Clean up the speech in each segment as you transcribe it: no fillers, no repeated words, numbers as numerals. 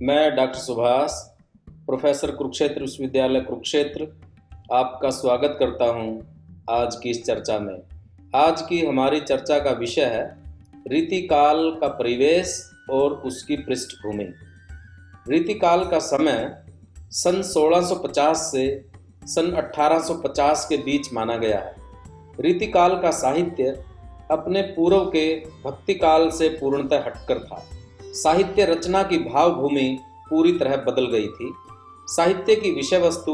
मैं doctor Subhash, professor Kurukshetra विश्वविद्यालय कुरुक्षेत्र, आपका स्वागत करता हूं आज की इस चर्चा में। आज की हमारी चर्चा का विषय है रीतिकाल का परिवेश और उसकी पृष्ठभूमि। रीतिकाल का समय सन 1650 से सन 1850 के बीच माना गया है। रीतिकाल का साहित्य अपने पूर्व के भक्तिकाल से पूर्णतः हटकर था। साहित्य रचना की भावभूमि पूरी तरह बदल गई थी। साहित्य की विषय वस्तु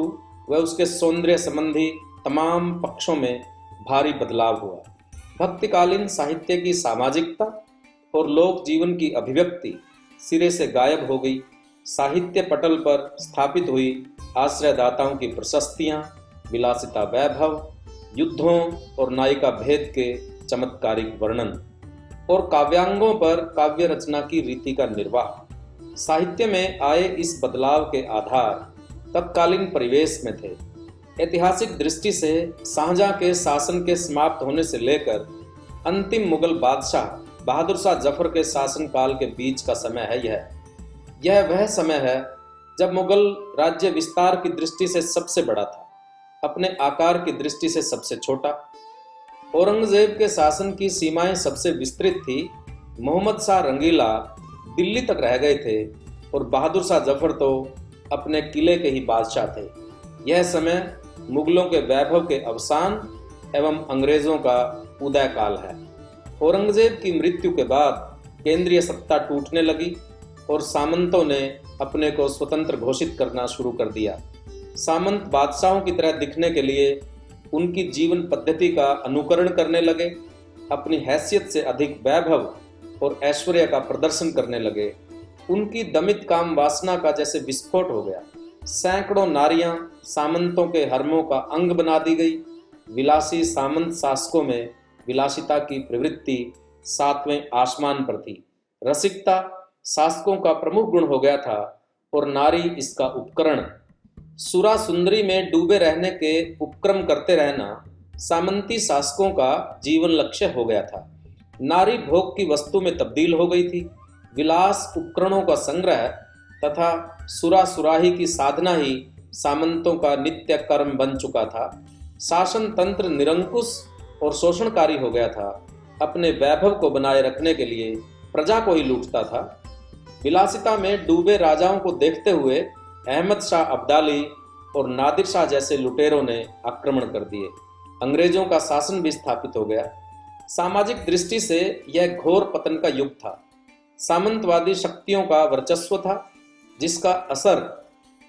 व उसके सौंदर्य संबंधी तमाम पक्षों में भारी बदलाव हुआ। भक्तिकालीन साहित्य की सामाजिकता और लोक जीवन की अभिव्यक्ति सिरे से गायब हो गई। साहित्य पटल पर स्थापित हुई आश्रयदाताओं की प्रशस्तियां, विलासिता वैभव, युद्धों और नायिका भेद के चमत्कारिक वर्णन और काव्यांगों पर काव्य रचना की रीति का निर्वाह। साहित्य में आए इस बदलाव के आधार तत्कालीन परिवेश में थे। ऐतिहासिक दृष्टि से शाहजहां के शासन के समाप्त होने से लेकर अंतिम मुगल बादशाह बहादुर शाह जफर के शासन काल के बीच का समय है। यह वह समय है जब मुगल राज्य विस्तार की दृष्टि से सबसे बड़ा था, अपने आकार की दृष्टि से सबसे छोटा। औरंगजेब के शासन की सीमाएं सबसे विस्तृत थी। मोहम्मद शाह रंगीला दिल्ली तक रह गए थे और बहादुर शाह जफर तो अपने किले के ही बादशाह थे। यह समय मुगलों के वैभव के अवसान एवं अंग्रेजों का उदय काल है। औरंगजेब की मृत्यु के बाद केंद्रीय सत्ता टूटने लगी और सामंतों ने अपने को स्वतंत्र घोषित करना शुरू कर दिया। सामंत बादशाहों की तरह दिखने के लिए उनकी जीवन पद्धति का अनुकरण करने लगे, अपनी हैसियत से अधिक वैभव और ऐश्वर्य का प्रदर्शन करने लगे। उनकी दमित काम वासना का जैसे विस्फोट हो गया। सैकड़ों नारियां सामंतों के हरमों का अंग बना दी गई। विलासी सामंत शासकों में विलासिता की प्रवृत्ति सातवें आसमान पर थी। रसिकता शासकों का प्रमुख गुण हो गया था और नारी इसका उपकरण। सुरा सुंदरी में डूबे रहने के उपक्रम करते रहना सामंती शासकों का जीवन लक्ष्य हो गया था। नारी भोग की वस्तु में तब्दील हो गई थी। विलास उपकरणों का संग्रह तथा सुरा सुराही की साधना ही सामंतों का नित्य कर्म बन चुका था। शासन तंत्र निरंकुश और शोषणकारी हो गया था। अपने वैभव को बनाए रखने के लिए प्रजा को ही लूटता था। विलासिता में डूबे राजाओं को देखते हुए अहमद शाह अब्दाली और नादिर शाह जैसे लुटेरों ने आक्रमण कर दिए। अंग्रेजों का शासन भी स्थापित हो गया। सामाजिक दृष्टि से यह घोर पतन का युग था। सामंतवादी शक्तियों का वर्चस्व था, जिसका असर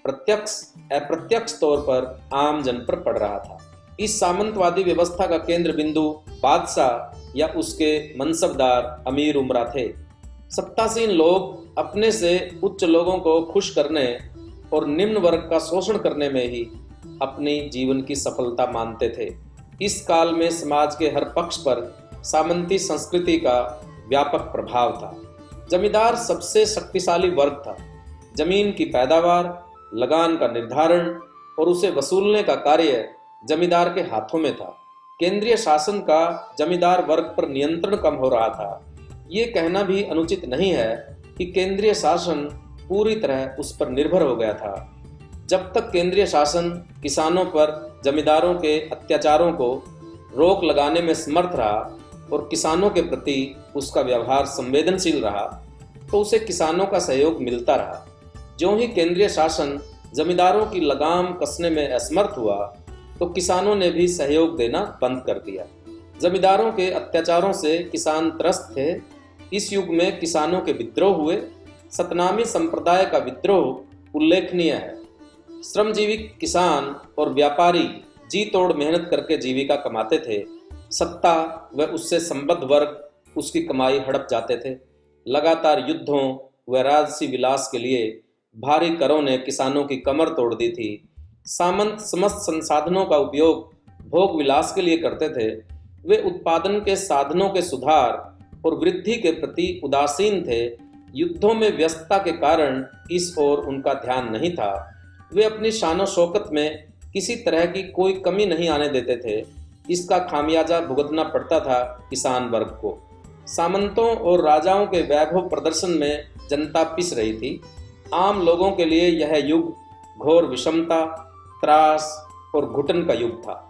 प्रत्यक्ष अप्रत्यक्ष तौर पर आम जन पर पड़ रहा था। इस सामंतवादी व्यवस्था का केंद्र बिंदु बादशाह या उसके मनसबदार अमीर उमरा थे। सत्तासीन लोग अपने से उच्च लोगों को खुश करने और निम्न वर्ग का शोषण करने में ही अपनी जीवन की सफलता मानते थे। इस काल में समाज के हर पक्ष पर सामंती संस्कृति का व्यापक प्रभाव था। जमींदार सबसे शक्तिशाली वर्ग था। जमीन की पैदावार, लगान का निर्धारण और उसे वसूलने का कार्य जमींदार के हाथों में था। केंद्रीय शासन का जमींदार वर्ग पर नियंत्रण कम हो रहा था। ये कहना भी अनुचित नहीं है कि केंद्रीय शासन पूरी तरह उस पर निर्भर हो गया था। जब तक केंद्रीय शासन किसानों पर जमींदारों के अत्याचारों को रोक लगाने में समर्थ रहा और किसानों के प्रति उसका व्यवहार संवेदनशील रहा, तो उसे किसानों का सहयोग मिलता रहा। ज्यों ही केंद्रीय शासन जमींदारों की लगाम कसने में असमर्थ हुआ, तो किसानों ने भी सहयोग देना बंद कर दिया। जमींदारों के अत्याचारों से किसान त्रस्त थे। इस युग में किसानों के विद्रोह हुए। सतनामी संप्रदाय का विद्रोह उल्लेखनीय है। श्रमजीवी किसान और व्यापारी जी तोड़ मेहनत करके जीविका कमाते थे। सत्ता व उससे संबद्ध वर्ग उसकी कमाई हड़प जाते थे। लगातार युद्धों व राजसी विलास के लिए भारी करों ने किसानों की कमर तोड़ दी थी। सामंत समस्त संसाधनों का उपयोग भोग विलास के लिए करते थे। वे उत्पादन के साधनों के सुधार और वृद्धि के प्रति उदासीन थे। युद्धों में व्यस्तता के कारण इस ओर उनका ध्यान नहीं था। वे अपनी शानो शौकत में किसी तरह की कोई कमी नहीं आने देते थे। इसका खामियाजा भुगतना पड़ता था किसान वर्ग को। सामंतों और राजाओं के वैभव प्रदर्शन में जनता पिस रही थी। आम लोगों के लिए यह युग घोर विषमता, त्रास और घुटन का युग था।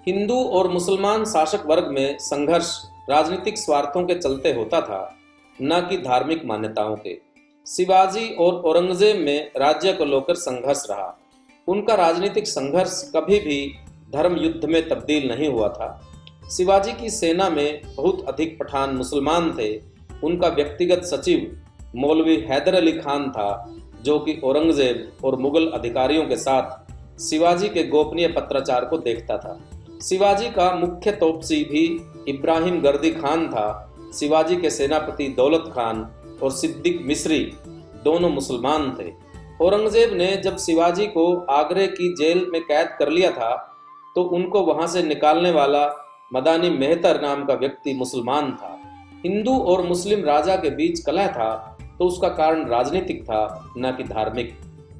हिंदू और मुसलमान शासक वर्ग में संघर्ष राजनीतिक स्वार्थों के चलते होता था, न कि धार्मिक मान्यताओं के। शिवाजी और औरंगजेब में राज्य को लेकर संघर्ष रहा। उनका राजनीतिक संघर्ष कभी भी धर्म युद्ध में तब्दील नहीं हुआ था। शिवाजी की सेना में बहुत अधिक पठान मुसलमान थे। उनका व्यक्तिगत सचिव मौलवी हैदर अली खान था, जो कि औरंगजेब और मुगल अधिकारियों के साथ शिवाजी के गोपनीय पत्राचार को देखता था। शिवाजी का मुख्य तोपसी भी इब्राहिम गर्दी खान था। शिवाजी के सेनापति दौलत खान और सिद्दीक मिस्री दोनों मुसलमान थे। औरंगजेब ने जब शिवाजी को आगरे की जेल में कैद कर लिया था, तो उनको वहां से निकालने वाला मदानी मेहतर नाम का व्यक्ति मुसलमान था। हिंदू और मुस्लिम राजा के बीच कलह था, तो उसका कारण राजनीतिक था, न कि धार्मिक।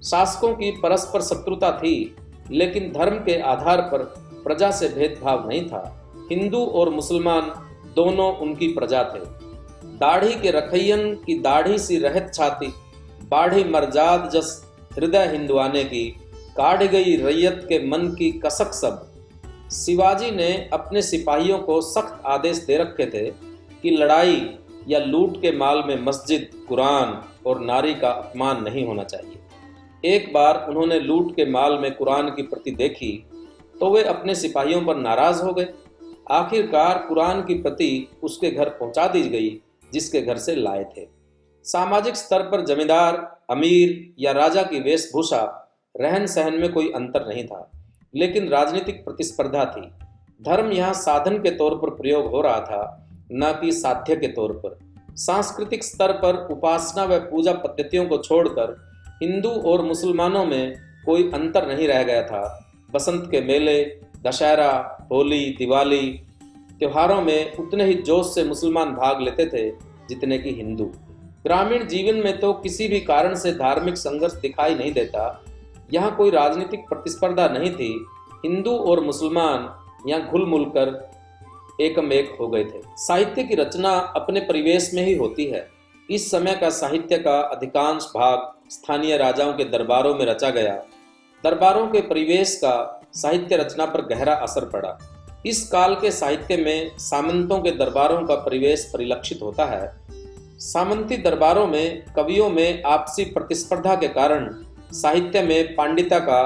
शासकों की परस्पर शत्रुता थी, लेकिन धर्म के आधार पर प्रजा से भेदभाव नहीं था। हिंदू और मुसलमान दोनों उनकी प्रजा थे। दाढ़ी के रखैयन की दाढ़ी सी रहत छाती, बाढ़ी मरजाद जस हृदय हिंदुआने की, काढ़ गई रैयत के मन की कसक सब। शिवाजी ने अपने सिपाहियों को सख्त आदेश दे रखे थे कि लड़ाई या लूट के माल में मस्जिद, कुरान और नारी का अपमान नहीं होना चाहिए। एक बार उन्होंने लूट के माल में कुरान की प्रति देखी, तो वे अपने सिपाहियों पर नाराज हो गए। आखिरकार कुरान की प्रति उसके घर पहुंचा दी गई, जिसके घर से लाए थे। सामाजिक स्तर पर जमींदार, अमीर या राजा की वेशभूषा, रहन सहन में कोई अंतर नहीं था, लेकिन राजनीतिक प्रतिस्पर्धा थी। धर्म यहाँ साधन के तौर पर प्रयोग हो रहा था, न कि साध्य के तौर पर। सांस्कृतिक स्तर पर उपासना व पूजा पद्धतियों को छोड़कर हिंदू और मुसलमानों में कोई अंतर नहीं रह गया था। बसंत के मेले, दशहरा, होली, दिवाली त्योहारों में उतने ही जोश से मुसलमान भाग लेते थे जितने कि हिंदू। ग्रामीण जीवन में तो किसी भी कारण से धार्मिक संघर्ष दिखाई नहीं देता। यहाँ कोई राजनीतिक प्रतिस्पर्धा नहीं थी। हिंदू और मुसलमान यहाँ घुल मिल कर एकम एक हो गए थे। साहित्य की रचना अपने परिवेश में ही होती है। इस समय का साहित्य का अधिकांश भाग स्थानीय राजाओं के दरबारों में रचा गया। दरबारों के परिवेश का साहित्य रचना पर गहरा असर पड़ा। इस काल के साहित्य में सामंतों के दरबारों का परिवेश परिलक्षित होता है। सामंती दरबारों में कवियों में आपसी प्रतिस्पर्धा के कारण साहित्य में पांडित्य का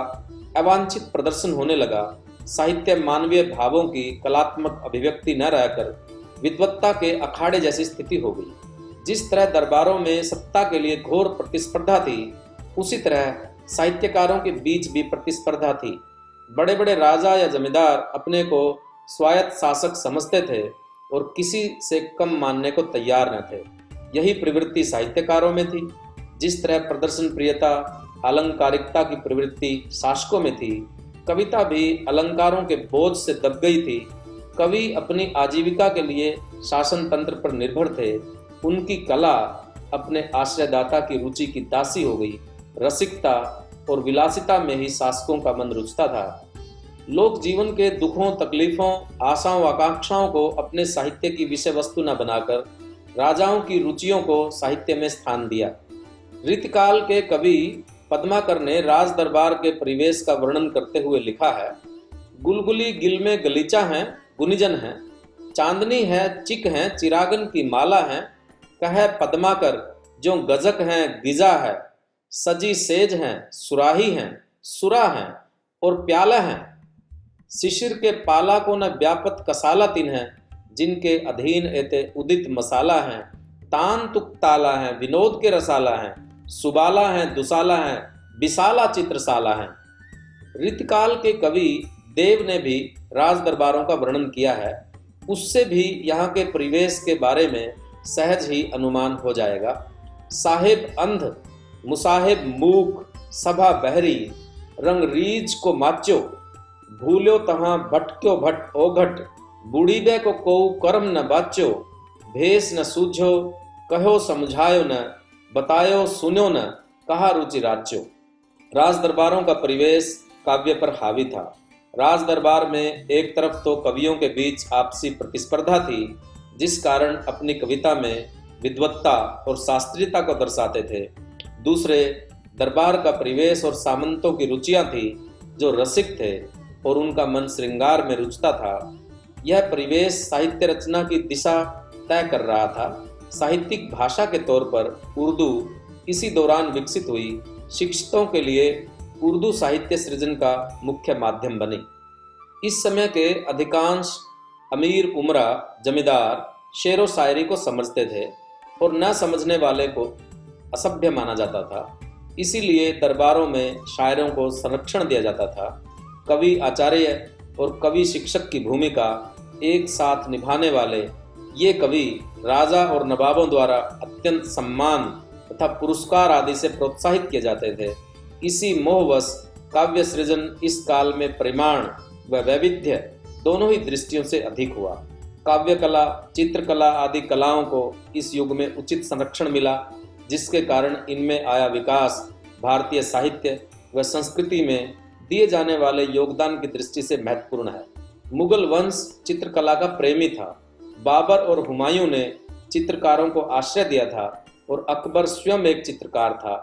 अवांछित प्रदर्शन होने लगा। साहित्य मानवीय भावों की कलात्मक अभिव्यक्ति न रहकर विद्वत्ता के अखाड़े जैसी स्थिति हो गई। जिस तरह दरबारों में सत्ता के लिए घोर प्रतिस्पर्धा थी, उसी तरह साहित्यकारों के बीच भी प्रतिस्पर्धा थी। बड़े बड़े राजा या जमींदार अपने को स्वायत्त शासक समझते थे और किसी से कम मानने को तैयार न थे। यही प्रवृत्ति साहित्यकारों में थी। जिस तरह प्रदर्शन प्रियता, अलंकारिकता की प्रवृत्ति शासकों में थी, कविता भी अलंकारों के बोझ से दब गई थी। कवि अपनी आजीविका के लिए शासन तंत्र पर निर्भर थे। उनकी कला अपने आश्रयदाता की रुचि की दासी हो गई। रसिकता और विलासिता में ही शासकों का मन रुचता था। लोक जीवन के दुखों, तकलीफों, आशाओं, आकांक्षाओं को अपने साहित्य की विषय वस्तु न बनाकर राजाओं की रुचियों को साहित्य में स्थान दिया। ऋतकाल के कवि पद्माकर ने राज दरबार के परिवेश का वर्णन करते हुए लिखा है: गुलगुली गिल में गलीचा है, गुनिजन है, चांदनी है, चिक है, चिरागन की माला है, कह पद्माकर जो गजक है, गिजा है, सजी सेज हैं, सुराही हैं, सुरा हैं और प्याला हैं। शिशिर के पाला को न व्यापत कसाला तिन है, जिनके अधीन एते उदित मसाला हैं। तान तुक ताला है, विनोद के रसाला हैं, सुबाला हैं, दुसाला हैं, विशाला चित्रशाला हैं। ऋतकाल के कवि देव ने भी राज दरबारों का वर्णन किया है। उससे भी यहाँ के परिवेश के बारे में सहज ही अनुमान हो जाएगा। साहेब अंध, मुसाहिब मूक, सभा बहरी, रंग रीज को माच्यो, भूल्यो तहाँ भटक्यो भट ओघट, बूढ़ीबे को कोउ कर्म न बाच्यो, भेष न सूझो, कहो समझायो न, बतायो सुन्यो न, कहा रुचि राज्यो। राज दरबारों का परिवेश काव्य पर हावी था। राज दरबार में एक तरफ तो कवियों के बीच आपसी प्रतिस्पर्धा थी, जिस कारण अपनी कविता में विद्वत्ता और शास्त्रीयता को दर्शाते थे। दूसरे, दरबार का परिवेश और सामंतों की रुचियां थी जो रसिक थे और उनका मन श्रृंगार में रुचता था। यह परिवेश साहित्य रचना की दिशा तय कर रहा था। साहित्यिक भाषा के तौर पर उर्दू इसी दौरान विकसित हुई। शिक्षितों के लिए उर्दू साहित्य सृजन का मुख्य माध्यम बनी। इस समय के अधिकांश अमीर उमरा जमींदार शेर व शायरी को समझते थे और न समझने वाले को असभ्य माना जाता था। इसीलिए दरबारों में शायरों को संरक्षण दिया जाता था। कवि आचार्य और कवि शिक्षक की भूमिका एक साथ निभाने वाले ये कवि राजा और नवाबों द्वारा अत्यंत सम्मान तथा पुरस्कार आदि से प्रोत्साहित किए जाते थे। इसी मोहवश काव्य सृजन इस काल में परिमाण व वैविध्य दोनों ही दृष्टियों से अधिक हुआ। काव्य कला, चित्रकला आदि कलाओं को इस युग में उचित संरक्षण मिला, जिसके कारण इनमें आया विकास भारतीय साहित्य व संस्कृति में दिए जाने वाले योगदान की दृष्टि से महत्वपूर्ण है। मुगल वंश चित्रकला का प्रेमी था। बाबर और हुमायूं ने चित्रकारों को आश्रय दिया था और अकबर स्वयं एक चित्रकार था।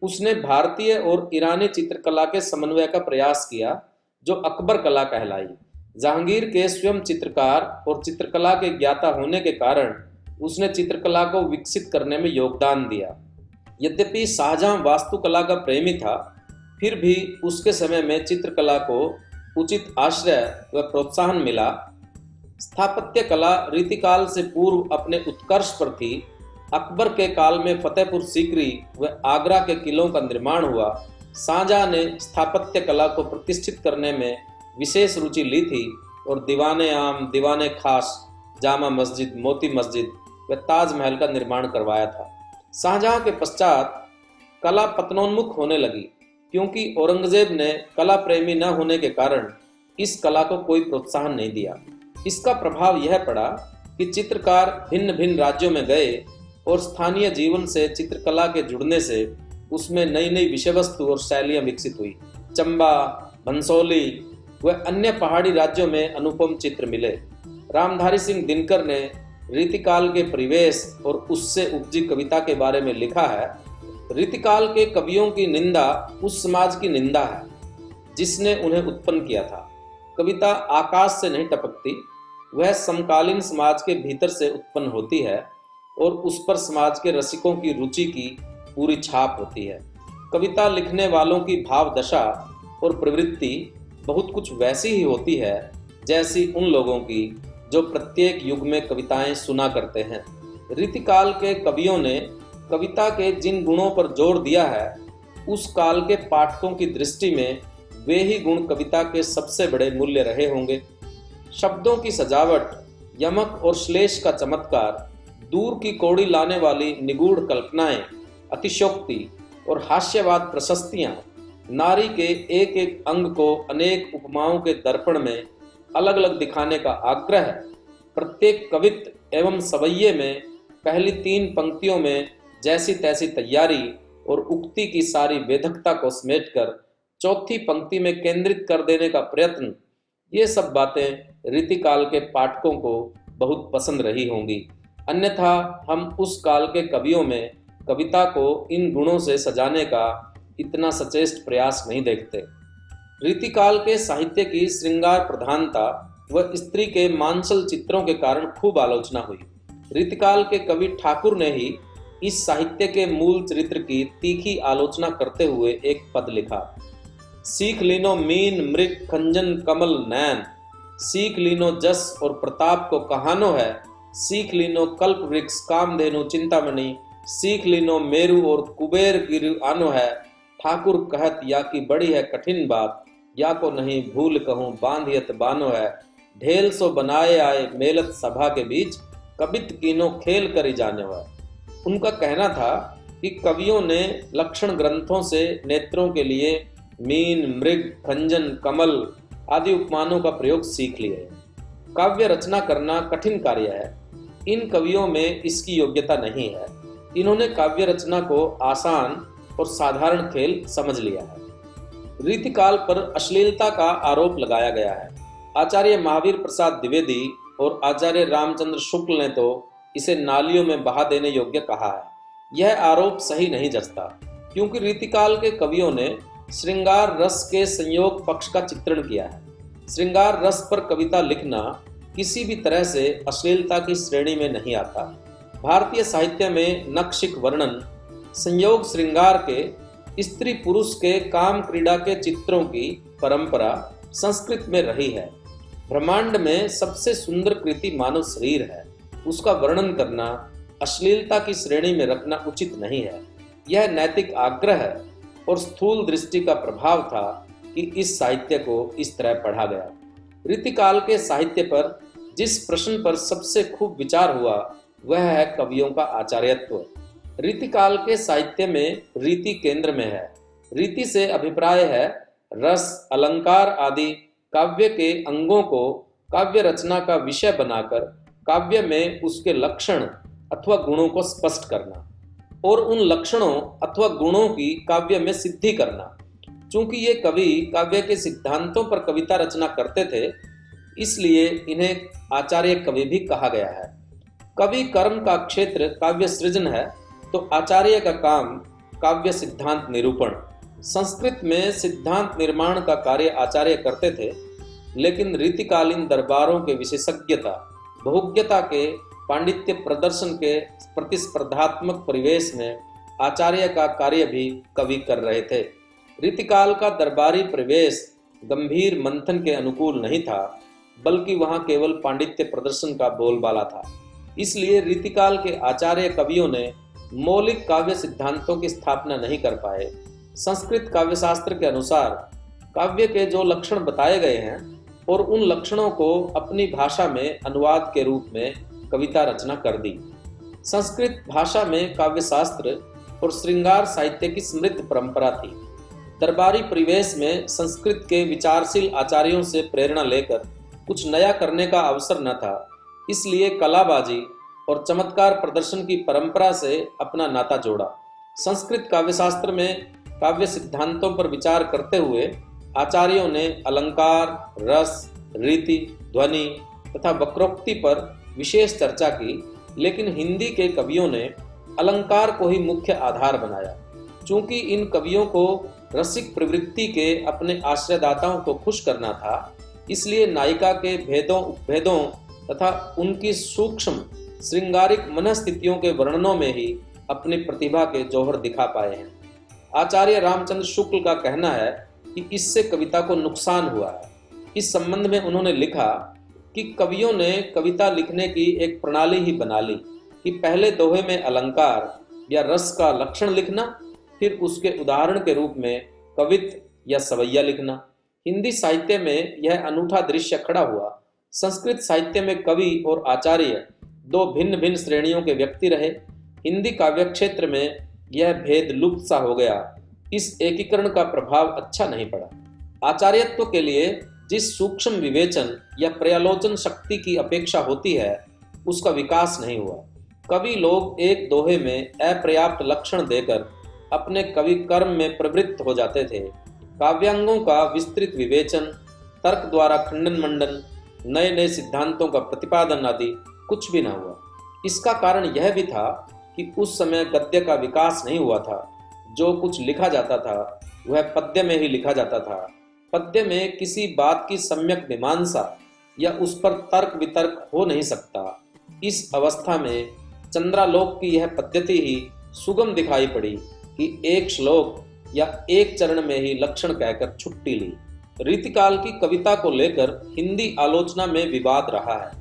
उसने भारतीय और ईरानी चित्रकला के समन्वय का प्रयास किया जो अकबर कला कहलाई। जहांगीर के स्वयं चित्रकार और चित्रकला के ज्ञाता होने के कारण उसने चित्रकला को विकसित करने में योगदान दिया। यद्यपि शाहजहां वास्तुकला का प्रेमी था, फिर भी उसके समय में चित्रकला को उचित आश्रय व प्रोत्साहन मिला। स्थापत्य कला रीतिकाल से पूर्व अपने उत्कर्ष पर थी। अकबर के काल में फतेहपुर सीकरी व आगरा के किलों का निर्माण हुआ। शाहजहां ने स्थापत्य कला को प्रतिष्ठित करने में विशेष रुचि ली थी और दीवाने आम, दीवाने खास, जामा मस्जिद, मोती मस्जिद व ताजमहल का निर्माण करवाया था। शाहजहां के पश्चात कला पतनोन्मुख होने लगी, क्योंकि औरंगजेब ने कला प्रेमी न होने के कारण इस कला को कोई प्रोत्साहन नहीं दिया। इसका प्रभाव यह पड़ा कि चित्रकार भिन्न भिन्न राज्यों में गए और स्थानीय जीवन से चित्रकला के जुड़ने से उसमें नई नई विषय वस्तु और शैलियां विकसित हुई। चंबा, भंसौली व अन्य पहाड़ी राज्यों में अनुपम चित्र मिले। रामधारी सिंह दिनकर ने रीतिकाल के परिवेश और उससे उपजी कविता के बारे में लिखा है। रीतिकाल के कवियों की निंदा उस समाज की निंदा है जिसने उन्हें उत्पन्न किया था। कविता आकाश से नहीं टपकती, वह समकालीन समाज के भीतर से उत्पन्न होती है और उस पर समाज के रसिकों की रुचि की पूरी छाप होती है। कविता लिखने वालों की भाव दशा और प्रवृत्ति बहुत कुछ वैसी ही होती है जैसी उन लोगों की जो प्रत्येक युग में कविताएं सुना करते हैं। रीतिकाल के कवियों ने कविता के जिन गुणों पर जोर दिया है, उस काल के पाठकों की दृष्टि में वे ही गुण कविता के सबसे बड़े मूल्य रहे होंगे। शब्दों की सजावट, यमक और श्लेष का चमत्कार, दूर की कौड़ी लाने वाली निगूढ़ कल्पनाएं, अतिशयोक्ति और हास्यवाद प्रशस्तियां, नारी के एक एक अंग को अनेक उपमाओं के दर्पण में अलग अलग दिखाने का आग्रह, प्रत्येक कवित्व एवं सवैये में पहली 3 पंक्तियों में जैसी तैसी तैयारी और उक्ति की सारी वेधकता को समेटकर चौथी पंक्ति में केंद्रित कर देने का प्रयत्न, ये सब बातें रीतिकाल के पाठकों को बहुत पसंद रही होंगी। अन्यथा हम उस काल के कवियों में कविता को इन गुणों से सजाने का इतना सचेष्ट प्रयास नहीं देखते। रीतिकाल के साहित्य की श्रृंगार प्रधानता व स्त्री के मांसल चित्रों के कारण खूब आलोचना हुई। रीतिकाल के कवि ठाकुर ने ही इस साहित्य के मूल चरित्र की तीखी आलोचना करते हुए एक पद लिखा। सीख लीनो मीन मृग खंजन कमल नैन, सीख लीनो जस और प्रताप को कहानो है, सीख लीनो कल्प वृक्ष कामधेनु चिंतामणि, सीख लीनो मेरु और कुबेर गिरु आनो है। ठाकुर कहत या की बड़ी है कठिन बात, या को नहीं भूल कहूँ बांधियत बानो है। ढेल सो बनाए आए मेलत सभा के बीच, कबित कीनो खेल करी जाने है। उनका कहना था कि कवियों ने लक्षण ग्रंथों से नेत्रों के लिए मीन, मृग, खंजन, कमल आदि उपमानों का प्रयोग सीख लिए। काव्य रचना करना कठिन कार्य है। इन कवियों में इसकी योग्यता नहीं है। इन्होंने काव्य रचना को आसान और साधारण खेल समझ लिया है। रीतिकाल पर अश्लीलता का आरोप लगाया गया है। आचार्य महावीर प्रसाद द्विवेदी और आचार्य रामचंद्र शुक्ल ने तो इसे नालियों में बहा देने योग्य कहा है। यह आरोप सही नहीं जचता। क्योंकि रीतिकाल के कवियों ने श्रृंगार रस के संयोग पक्ष का चित्रण किया है। श्रृंगार रस पर कविता लिखना किसी भी तरह से अश्लीलता की श्रेणी में नहीं आता। भारतीय साहित्य में नखशिख वर्णन, संयोग श्रृंगार के, स्त्री पुरुष के काम क्रीड़ा के चित्रों की परंपरा संस्कृत में रही है। ब्रह्मांड में सबसे सुंदर कृति मानव शरीर है, उसका वर्णन करना अश्लीलता की श्रेणी में रखना उचित नहीं है। यह नैतिक आग्रह है और स्थूल दृष्टि का प्रभाव था कि इस साहित्य को इस तरह पढ़ा गया। रीतिकाल के साहित्य पर जिस प्रश्न पर सबसे खूब विचार हुआ वह है कवियों का आचार्यत्व। रीतिकाल के साहित्य में रीति केंद्र में है। रीति से अभिप्राय है रस, अलंकार आदि काव्य के अंगों को काव्य रचना का विषय बनाकर काव्य में उसके लक्षण अथवा गुणों को स्पष्ट करना और उन लक्षणों अथवा गुणों की काव्य में सिद्धि करना। चूंकि ये कवि काव्य के सिद्धांतों पर कविता रचना करते थे, इसलिए इन्हें आचार्य कवि भी कहा गया है। कवि कर्म का क्षेत्र काव्य सृजन है, तो आचार्य का काम काव्य सिद्धांत निरूपण। संस्कृत में सिद्धांत निर्माण का कार्य आचार्य करते थे, लेकिन रीतिकालीन दरबारों के विशेषज्ञता, बहुज्ञता के पांडित्य प्रदर्शन के प्रतिस्पर्धात्मक परिवेश में आचार्य का कार्य भी कवि कर रहे थे। रीतिकाल का दरबारी परिवेश गंभीर मंथन के अनुकूल नहीं था, बल्कि वहां केवल पांडित्य प्रदर्शन का बोलबाला था। इसलिए रीतिकाल के आचार्य कवियों ने मौलिक काव्य सिद्धांतों की स्थापना नहीं कर पाए। संस्कृत काव्यशास्त्र के अनुसार काव्य के जो लक्षण बताए गए हैं और उन लक्षणों को अपनी भाषा में अनुवाद के रूप में कविता रचना कर दी। संस्कृत भाषा में काव्यशास्त्र और श्रृंगार साहित्य की समृद्ध परंपरा थी। दरबारी परिवेश में संस्कृत के विचारशील आचार्यों से प्रेरणा लेकर कुछ नया करने का अवसर न था, इसलिए कलाबाजी और चमत्कार प्रदर्शन की परंपरा से अपना नाता जोड़ा। संस्कृत काव्यशास्त्र में काव्य सिद्धांतों पर विचार करते हुए आचार्यों ने अलंकार, रस, रीति, ध्वनि तथा वक्रोक्ति पर विशेष चर्चा की, लेकिन हिंदी के कवियों ने अलंकार को ही मुख्य आधार बनाया। चूंकि इन कवियों को रसिक प्रवृत्ति के अपने आश्रयदाताओं को खुश करना था, इसलिए नायिका के भेदों उपभेदों तथा उनकी सूक्ष्म श्रृंगारिक मनस्थितियों के वर्णनों में ही अपनी प्रतिभा के जौहर दिखा पाए हैं। आचार्य रामचंद्र शुक्ल का कहना है कि इससे कविता को नुकसान हुआ है। इस संबंध में उन्होंने लिखा कि कवियों ने कविता लिखने की एक प्रणाली ही बना ली कि पहले दोहे में अलंकार या रस का लक्षण लिखना, फिर उसके उदाहरण के रूप में कवित्व या सवैया लिखना। हिंदी साहित्य में यह अनूठा दृश्य खड़ा हुआ। संस्कृत साहित्य में कवि और आचार्य दो भिन्न भिन्न श्रेणियों के व्यक्ति रहे। हिंदी काव्य क्षेत्र में यह भेद लुप्त सा हो गया। इस एकीकरण का प्रभाव अच्छा नहीं पड़ा। आचार्यत्व के लिए जिस सूक्ष्म विवेचन या पर्यालोचन शक्ति की अपेक्षा होती है, उसका विकास नहीं हुआ। कवि लोग एक दोहे में अपर्याप्त लक्षण देकर अपने कवि कर्म में प्रवृत्त हो जाते थे। काव्यांगों का विस्तृत विवेचन, तर्क द्वारा खंडन मंडन, नए नए सिद्धांतों का प्रतिपादन आदि कुछ भी न हुआ। इसका कारण यह भी था कि उस समय गद्य का विकास नहीं हुआ था। जो कुछ लिखा जाता था वह पद्य में ही लिखा जाता था। पद्य में किसी बात की सम्यक मीमांसा या उस पर तर्क वितर्क हो नहीं सकता। इस अवस्था में चंद्रालोक की यह पद्धति ही सुगम दिखाई पड़ी कि एक श्लोक या एक चरण में ही लक्षण कहकर छुट्टी ली। रीतिकाल की कविता को लेकर हिंदी आलोचना में विवाद रहा है।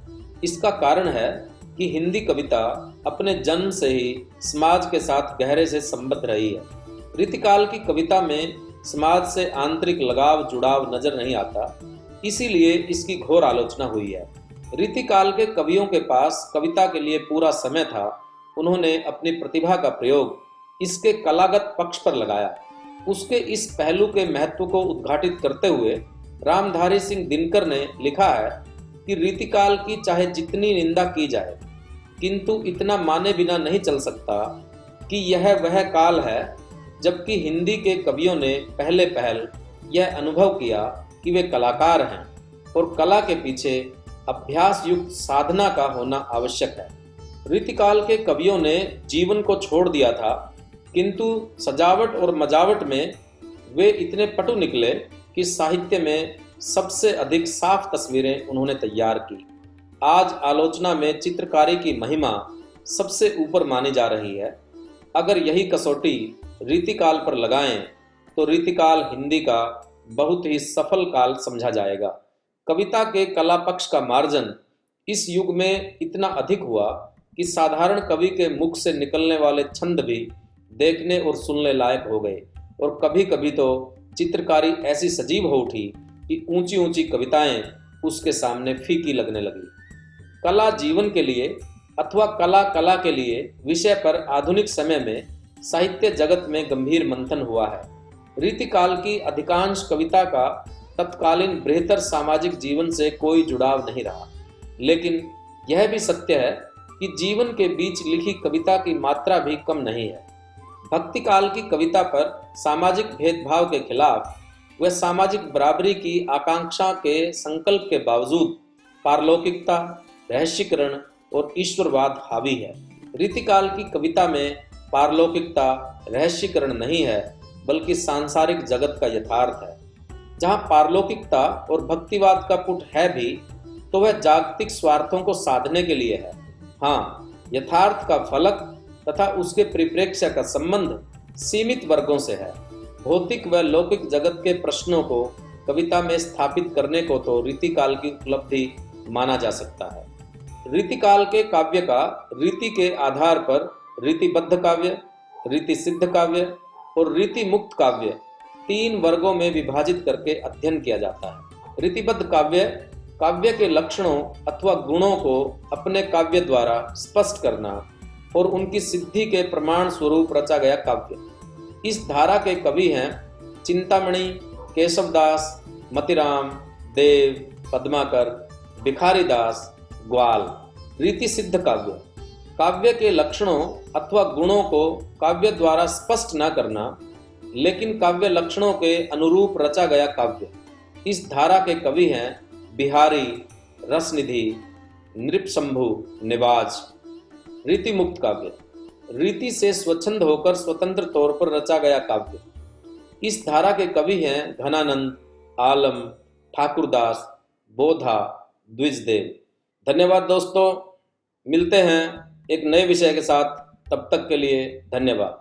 इसका कारण है कि हिंदी कविता अपने जन्म से ही समाज के साथ गहरे से संबद्ध रही है। रीतिकाल की कविता में समाज से आंतरिक लगाव जुड़ाव नजर नहीं आता, इसीलिए इसकी घोर आलोचना हुई है। रीतिकाल के कवियों के पास कविता के लिए पूरा समय था। उन्होंने अपनी प्रतिभा का प्रयोग इसके कलागत पक्ष पर लगाया। उसके इस पहलू के महत्व को उद्घाटित करते हुए रामधारी सिंह दिनकर ने लिखा है कि रीतिकाल की चाहे जितनी निंदा की जाए, किंतु इतना माने बिना नहीं चल सकता कि यह वह काल है जबकि हिंदी के कवियों ने पहले पहल यह अनुभव किया कि वे कलाकार हैं और कला के पीछे अभ्यास युक्त साधना का होना आवश्यक है। रीतिकाल के कवियों ने जीवन को छोड़ दिया था किंतु सजावट और मजावट में वे इतने पटु निकले कि साहित्य में सबसे अधिक साफ तस्वीरें उन्होंने तैयार की। आज आलोचना में चित्रकारी की महिमा सबसे ऊपर मानी जा रही है। अगर यही कसौटी रीतिकाल पर लगाएं तो रीतिकाल हिंदी का बहुत ही सफल काल समझा जाएगा। कविता के कला पक्ष का मार्जन इस युग में इतना अधिक हुआ कि साधारण कवि के मुख से निकलने वाले छंद भी देखने और सुनने लायक हो गए, और कभी कभी तो चित्रकारी ऐसी सजीव हो उठी कि ऊंची ऊंची कविताएं उसके सामने फीकी लगने लगी। कला जीवन के लिए अथवा कला कला के लिए विषय पर आधुनिक समय में साहित्य जगत में गंभीर मंथन हुआ है। रीतिकाल की अधिकांश कविता का तत्कालीन बेहतर सामाजिक जीवन से कोई जुड़ाव नहीं रहा, लेकिन यह भी सत्य है कि जीवन के बीच लिखी कविता की मात्रा भी कम नहीं है। भक्ति काल की कविता पर सामाजिक भेदभाव के खिलाफ व सामाजिक बराबरी की आकांक्षा के संकल्प के बावजूद पारलौकिकता, रहस्यीकरण और ईश्वरवाद हावी है। रीतिकाल की कविता में पारलौकिकता, रहस्यीकरण नहीं है, बल्कि सांसारिक जगत का यथार्थ है। जहाँ पारलौकिकता और भक्तिवाद का पुट है भी, तो वह जागतिक स्वार्थों को साधने के लिए है। हाँ, यथार्थ का फलक तथा उसके परिप्रेक्ष्य का संबंध सीमित वर्गों से है। भौतिक व लौकिक जगत के प्रश्नों को कविता में स्थापित करने को तो रीतिकाल की उपलब्धि माना जा सकता है। रीतिकाल के काव्य का रीति के आधार पर रीतिबद्ध काव्य, रीति सिद्ध काव्य और रीति मुक्त काव्य तीन वर्गों में विभाजित करके अध्ययन किया जाता है। रीतिबद्ध काव्य काव्य के लक्षणों अथवा गुणों को अपने काव्य द्वारा स्पष्ट करना और उनकी सिद्धि के प्रमाण स्वरूप रचा गया काव्य। इस धारा के कवि हैं चिंतामणि, केशवदास, मतिराम, देव, पद्माकर, भिखारीदास, ग्वाल। रीति सिद्ध काव्य काव्य के लक्षणों अथवा गुणों को काव्य द्वारा स्पष्ट न करना, लेकिन काव्य लक्षणों के अनुरूप रचा गया काव्य। इस धारा के कवि हैं बिहारी, रसनिधि, नृपशंभु, निवाज। रीति मुक्त काव्य रीति से स्वच्छंद होकर स्वतंत्र तौर पर रचा गया काव्य। इस धारा के कवि हैं घनानंद, आलम, ठाकुरदास, बोधा, द्विजदेव। धन्यवाद दोस्तों, मिलते हैं एक नए विषय के साथ। तब तक के लिए धन्यवाद।